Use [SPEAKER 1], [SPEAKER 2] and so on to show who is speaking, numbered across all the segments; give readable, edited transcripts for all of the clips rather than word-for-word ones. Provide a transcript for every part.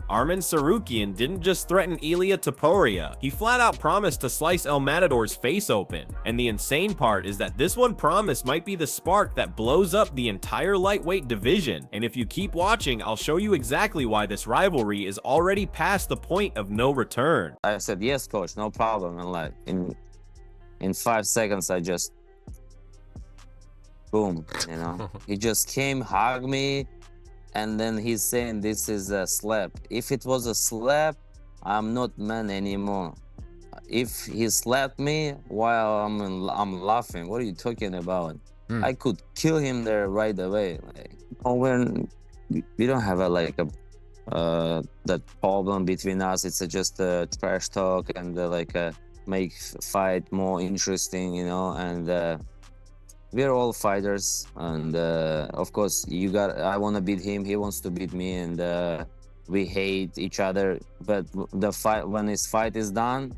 [SPEAKER 1] Arman Tsarukyan didn't just threaten Ilia Topuria, he flat out promised to slice El Matador's face open. And the insane part is that this one promise might be the spark that blows up the entire lightweight division. And if you keep watching, I'll show you exactly why this rivalry is already past the point of no return.
[SPEAKER 2] I said, yes, coach, no problem. And like in 5 seconds, I just, boom, you know. He just came, hugged me, and then he's saying this is a slap. If it was a slap, I'm not man anymore. If he slapped me while I'm laughing, what are you talking about? I could kill him there right away. Like, when we don't have that problem between us. It's just a trash talk and make fight more interesting, you know. And we're all fighters, and of course I want to beat him, he wants to beat me, and we hate each other, but the fight, when his fight is done,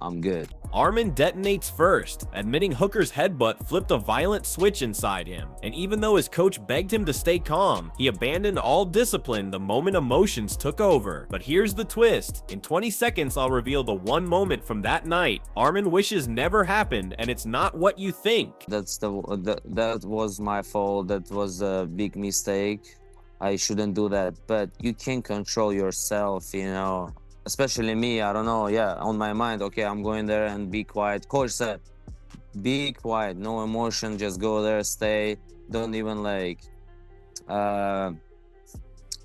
[SPEAKER 2] I'm good.
[SPEAKER 1] Arman detonates first, admitting Hooker's headbutt flipped a violent switch inside him, and even though his coach begged him to stay calm, he abandoned all discipline the moment emotions took over. But here's the twist. In 20 seconds, I'll reveal the one moment from that night Arman wishes never happened, and it's not what you think.
[SPEAKER 2] That was my fault. That was a big mistake. I shouldn't do that, but you can control yourself, you know. Especially me, I don't know, yeah, on my mind, okay, I'm going there and be quiet. Coach said, be quiet, no emotion, just go there, stay. Don't even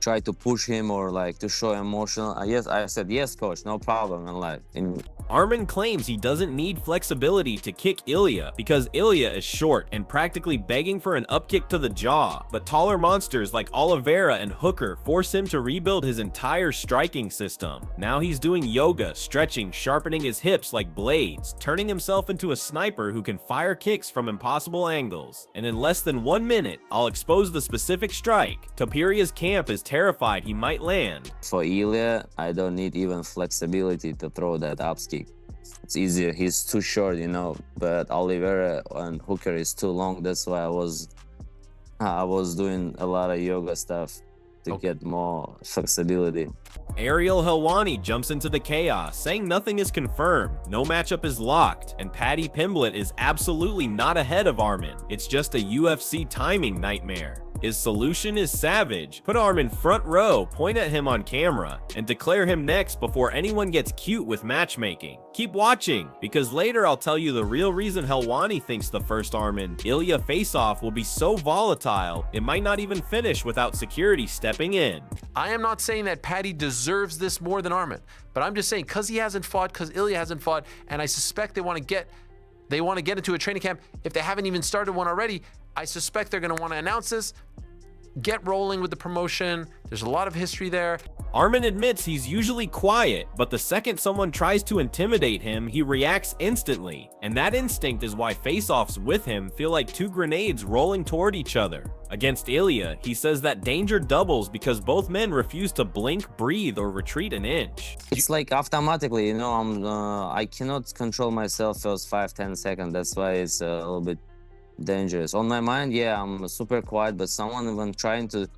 [SPEAKER 2] try to push him or to show emotion. Yes, I said, yes, coach, no problem. And
[SPEAKER 1] Arman claims he doesn't need flexibility to kick Ilia because Ilia is short and practically begging for an upkick to the jaw, but taller monsters like Oliveira and Hooker force him to rebuild his entire striking system. Now he's doing yoga, stretching, sharpening his hips like blades, turning himself into a sniper who can fire kicks from impossible angles. And in less than 1 minute, I'll expose the specific strike Topuria's camp is terrified he might land.
[SPEAKER 2] For Ilia, I don't need even flexibility to throw that up kick. It's easier. He's too short, you know, but Oliveira and Hooker is too long. That's why I was doing a lot of yoga stuff to get more flexibility.
[SPEAKER 1] Ariel Helwani jumps into the chaos, saying nothing is confirmed, no matchup is locked, and Paddy Pimblett is absolutely not ahead of Arman. It's just a UFC timing nightmare. His solution is savage. Put Arman front row, point at him on camera, and declare him next before anyone gets cute with matchmaking. Keep watching, because later I'll tell you the real reason Helwani thinks the first Arman-Ilia face-off will be so volatile, it might not even finish without security stepping in.
[SPEAKER 3] I am not saying that Paddy deserves this more than Arman, but I'm just saying because he hasn't fought, because Ilia hasn't fought, and I suspect they want to get into a training camp. If they haven't even started one already, I suspect they're going to want to announce this, get rolling with the promotion. There's a lot of history there.
[SPEAKER 1] Arman admits he's usually quiet, but the second someone tries to intimidate him, he reacts instantly. And that instinct is why face-offs with him feel like two grenades rolling toward each other. Against Ilia, he says that danger doubles because both men refuse to blink, breathe, or retreat an inch.
[SPEAKER 2] It's like automatically, you know, I cannot control myself first 5-10 seconds. That's why it's a little bit dangerous. On my mind, yeah, I'm super quiet, but someone when try to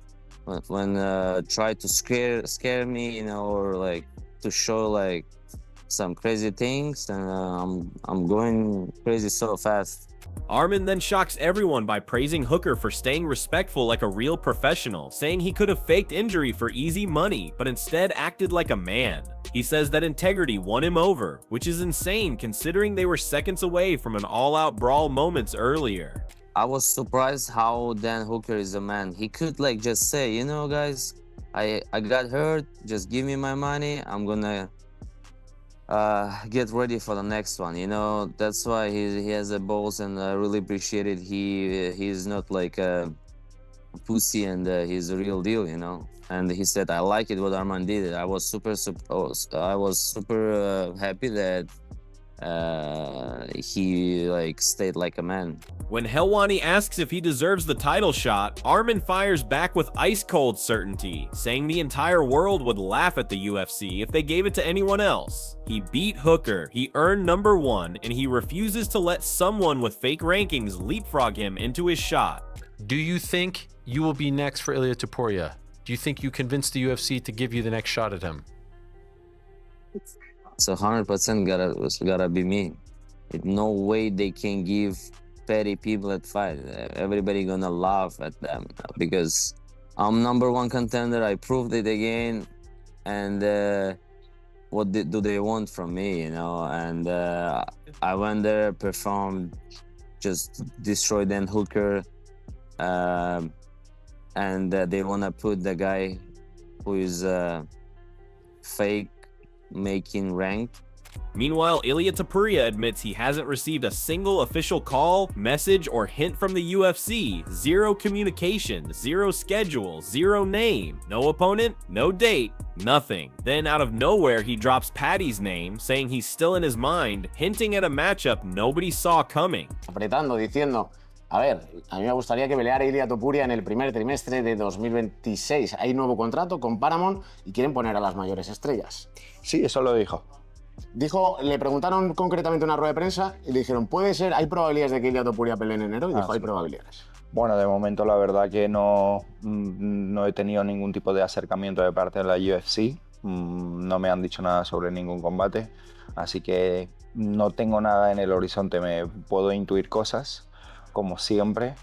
[SPEAKER 2] scare me, you know, or to show some crazy things, and I'm going crazy so fast.
[SPEAKER 1] Arman then shocks everyone by praising Hooker for staying respectful like a real professional, saying he could have faked injury for easy money, but instead acted like a man. He says that integrity won him over, which is insane considering they were seconds away from an all-out brawl moments earlier.
[SPEAKER 2] I was surprised how Dan Hooker is a man. He could just say, you know, guys, I got hurt, just give me my money, I'm gonna get ready for the next one, you know. That's why he has a balls, and I really appreciate it. He's not like a pussy, and he's a real deal, you know. And he said, I like it what Arman did. I was super happy that he stayed like a man.
[SPEAKER 1] When Helwani asks if he deserves the title shot, Arman fires back with ice-cold certainty, saying the entire world would laugh at the UFC if they gave it to anyone else. He beat Hooker, he earned #1, and he refuses to let someone with fake rankings leapfrog him into his shot.
[SPEAKER 3] Do you think you will be next for Ilia Topuria? Do you think you convinced the UFC to give you the next shot at him?
[SPEAKER 2] It's 100% gotta be me. It no way they can give Paddy Pimblett fight. Everybody gonna laugh at them because I'm #1 contender. I proved it again, and what do they want from me, you know? And I went there, performed, just destroyed Dan Hooker, and they wanna put the guy who is fake making ranked.
[SPEAKER 1] Meanwhile, Ilia Topuria admits he hasn't received a single official call, message, or hint from the UFC. Zero communication, zero schedule, zero name, no opponent, no date, nothing. Then out of nowhere, he drops Paddy's name, saying he's still in his mind, hinting at a matchup nobody saw coming.
[SPEAKER 4] Apretando, diciendo, a ver, a mí me gustaría que peleara Ilia Topuria en el primer trimestre de 2026. Hay nuevo contrato con Paramount y quieren poner a las mayores estrellas.
[SPEAKER 5] Sí, eso lo dijo.
[SPEAKER 4] Dijo, le preguntaron concretamente en una rueda de prensa y le dijeron, ¿puede ser, hay probabilidades de que Ilia Topuria pelee en enero? Y dijo, hay probabilidades.
[SPEAKER 5] Bueno, de momento la verdad que no he tenido ningún tipo de acercamiento de parte de la UFC. No me han dicho nada sobre ningún combate, así que no tengo nada en el horizonte. Me puedo intuir cosas, como siempre,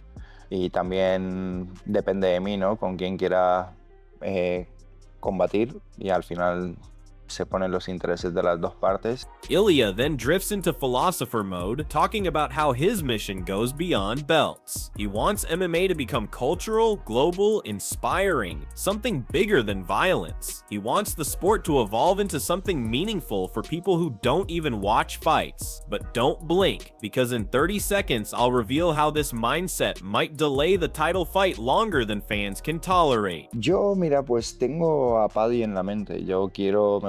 [SPEAKER 5] y también depende de mí, ¿no? Con quién quiera combatir, y al final se ponen los intereses de las dos partes.
[SPEAKER 1] Ilia then drifts into philosopher mode, talking about how his mission goes beyond belts. He wants MMA to become cultural, global, inspiring, something bigger than violence. He wants the sport to evolve into something meaningful for people who don't even watch fights. But don't blink, because in 30 seconds I'll reveal how this mindset might delay the title fight longer than fans can tolerate.
[SPEAKER 5] Yo, mira, pues tengo a Paddy en la mente.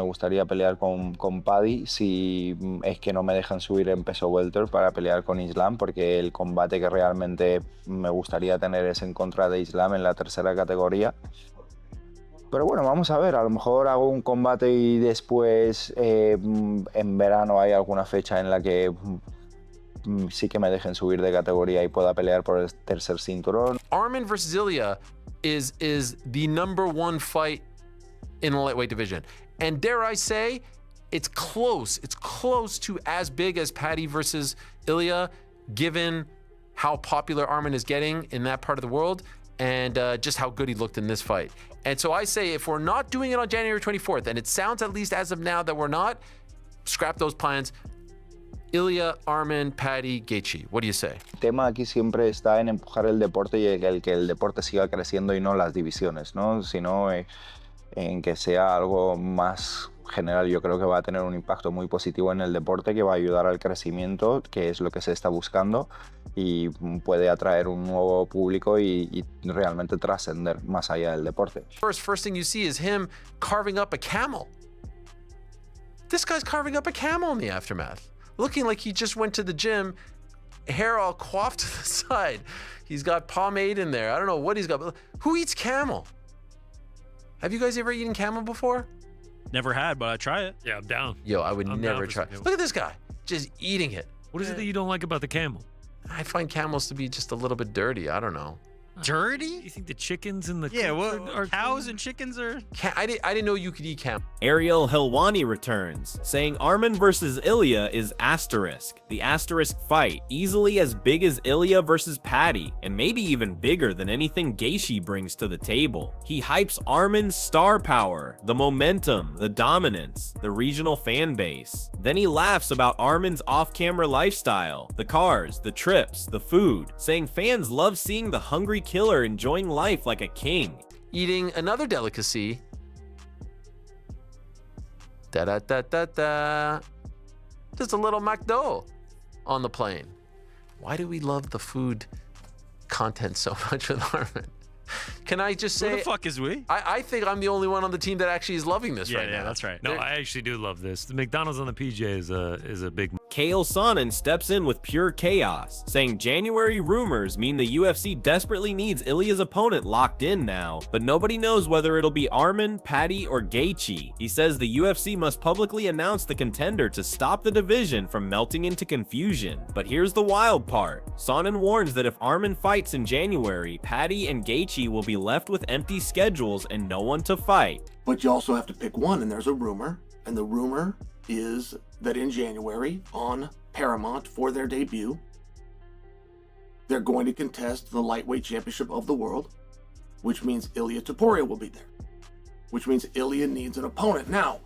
[SPEAKER 5] Me gustaría pelear con Paddy si es que no me dejan subir en peso welter para pelear con Islam, porque el combate que realmente me gustaría tener es en contra de Islam en la tercera categoría. Pero bueno, vamos a ver, a lo mejor hago un combate y después en verano hay alguna fecha en la que sí que me dejen subir de categoría y pueda pelear por el tercer cinturón.
[SPEAKER 3] Arman versus Ilia is the #1 fight in the lightweight division. And dare I say, it's close to as big as Paddy versus Ilia, given how popular Arman is getting in that part of the world and just how good he looked in this fight. And so I say, if we're not doing it on January 24th, and it sounds at least as of now that we're not, scrap those plans. Ilia, Arman, Paddy, Gaethje. What do you say?
[SPEAKER 5] El tema aquí siempre está en empujar el deporte y el que el deporte siga creciendo y no las divisiones, ¿no? Sino en que sea algo más general. Yo creo que va a tener un impacto muy positivo en el deporte, que va a ayudar al crecimiento, que es lo que se está buscando, y puede atraer un nuevo público y realmente trascender más allá del deporte.
[SPEAKER 3] First thing you see is him carving up a camel. This guy's carving up a camel in the aftermath, looking like he just went to the gym, hair all coiffed to the side. He's got pomade in there. I don't know what he's got, but who eats camel? Have you guys ever eaten camel before?
[SPEAKER 6] Never had, but I'd try it. Yeah, I'm down.
[SPEAKER 3] Yo, I would
[SPEAKER 6] I'm
[SPEAKER 3] never
[SPEAKER 6] down for
[SPEAKER 3] try.
[SPEAKER 6] some camel.
[SPEAKER 3] Look at this guy, just eating it.
[SPEAKER 6] What is it that you don't like about the camel?
[SPEAKER 3] I find camels to be just a little bit dirty. I don't know.
[SPEAKER 6] Dirty? You think the chickens and the
[SPEAKER 7] are cows and chickens are?
[SPEAKER 3] I didn't know you could eat camel.
[SPEAKER 1] Ariel Helwani returns, saying Arman versus Ilia is asterisk. The asterisk fight, easily as big as Ilia versus Paddy, and maybe even bigger than anything Gaethje brings to the table. He hypes Arman's star power, the momentum, the dominance, the regional fan base. Then he laughs about Arman's off-camera lifestyle, the cars, the trips, the food, saying fans love seeing the hungry killer enjoying life like a king.
[SPEAKER 3] Eating another delicacy. Da-da-da-da-da. Just a little McDo on the plane. Why do we love the food content so much with Arman? Can I just say,
[SPEAKER 6] Who the fuck is we?
[SPEAKER 3] I think I'm the only one on the team that actually is loving this right now.
[SPEAKER 6] Yeah, that's right. No, I actually do love this. The McDonald's on the PJ is a big
[SPEAKER 1] Chael Sonnen steps in with pure chaos, saying January rumors mean the UFC desperately needs Ilia's opponent locked in now, but nobody knows whether it'll be Arman, Paddy, or Gaethje. He says the UFC must publicly announce the contender to stop the division from melting into confusion. But here's the wild part. Sonnen warns that if Arman fights in January, Paddy and Gaethje will be left with empty schedules and no one to fight.
[SPEAKER 8] But you also have to pick one, and there's a rumor, and the rumor is that in January, on Paramount for their debut, they're going to contest the lightweight championship of the world, which means Ilia Topuria will be there, which means Ilia needs an opponent. Now,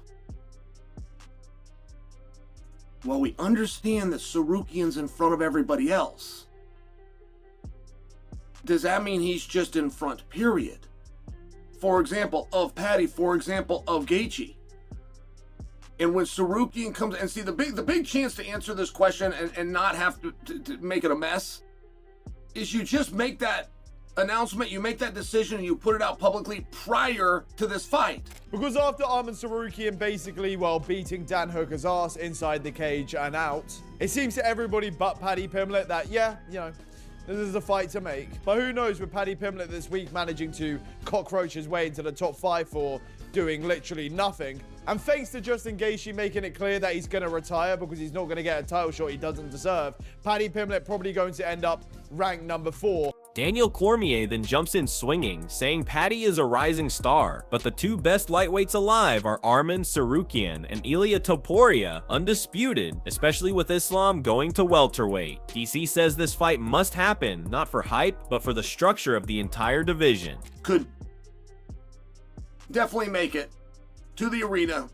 [SPEAKER 8] while we understand that Tsarukyan's in front of everybody else, does that mean he's just in front, period? For example, of Paddy, for example, of Gaethje. And when Tsarukyan comes, and see, the big chance to answer this question and not have to make it a mess is you just make that announcement, you make that decision, and you put it out publicly prior to this fight.
[SPEAKER 9] Because after Arman Tsarukyan basically, well, beating Dan Hooker's ass inside the cage and out, it seems to everybody but Paddy Pimblett that, yeah, you know, this is a fight to make. But who knows, with Paddy Pimblett this week managing to cockroach his way into the top 5 for doing literally nothing. And thanks to Justin Gaethje making it clear that he's going to retire because he's not going to get a title shot he doesn't deserve, Paddy Pimblett probably going to end up ranked number 4.
[SPEAKER 1] Daniel Cormier then jumps in swinging, saying Paddy is a rising star, but the two best lightweights alive are Arman Tsarukyan and Ilia Topuria, undisputed, especially with Islam going to welterweight. DC says this fight must happen, not for hype, but for the structure of the entire division.
[SPEAKER 8] Could definitely make it to the arena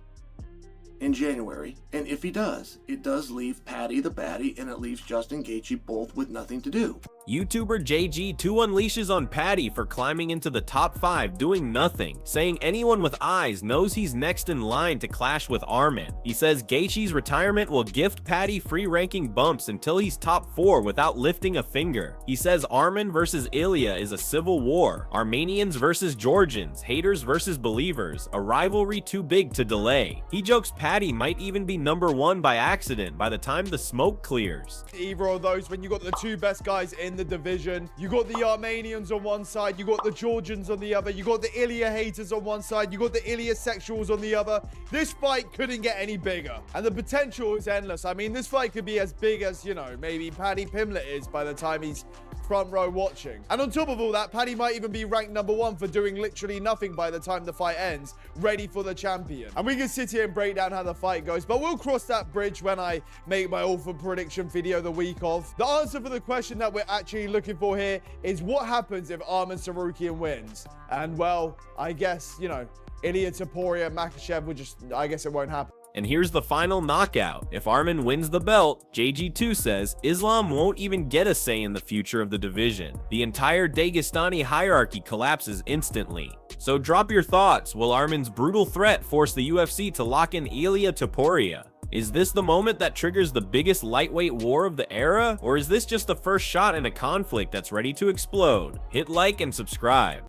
[SPEAKER 8] in January, and if he does, it does leave Paddy the baddie, and it leaves Justin Gaethje both with nothing to do.
[SPEAKER 1] YouTuber JG2 unleashes on Paddy for climbing into the top 5 doing nothing, saying anyone with eyes knows he's next in line to clash with Arman. He says Gaethje's retirement will gift Paddy free ranking bumps until he's top 4 without lifting a finger. He says Arman versus Ilia is a civil war, Armenians versus Georgians, haters versus believers, a rivalry too big to delay. He jokes Paddy might even be number 1 by accident by the time the smoke clears.
[SPEAKER 9] Either of those, when you got the two best guys in the division, you got the Armenians on one side, you got the Georgians on the other, you got the Ilia haters on one side, you got the Ilia sexuals on the other. This fight couldn't get any bigger, and the potential is endless. I mean, this fight could be as big as, you know, maybe Paddy Pimblett is by the time he's front row watching. And on top of all that, Paddy might even be ranked number 1 for doing literally nothing by the time the fight ends, ready for the champion. And we can sit here and break down how the fight goes, but we'll cross that bridge when I make my awful prediction video the week of. The answer for the question that we're actually looking for here is what happens if Arman Tsarukyan wins? And well, I guess, you know, Ilia Topuria, Makhachev would just, I guess it won't happen.
[SPEAKER 1] And here's the final knockout. If Arman wins the belt, JG2 says Islam won't even get a say in the future of the division. The entire Dagestani hierarchy collapses instantly. So drop your thoughts. Will Arman's brutal threat force the UFC to lock in Ilia Topuria? Is this the moment that triggers the biggest lightweight war of the era? Or is this just the first shot in a conflict that's ready to explode? Hit like and subscribe.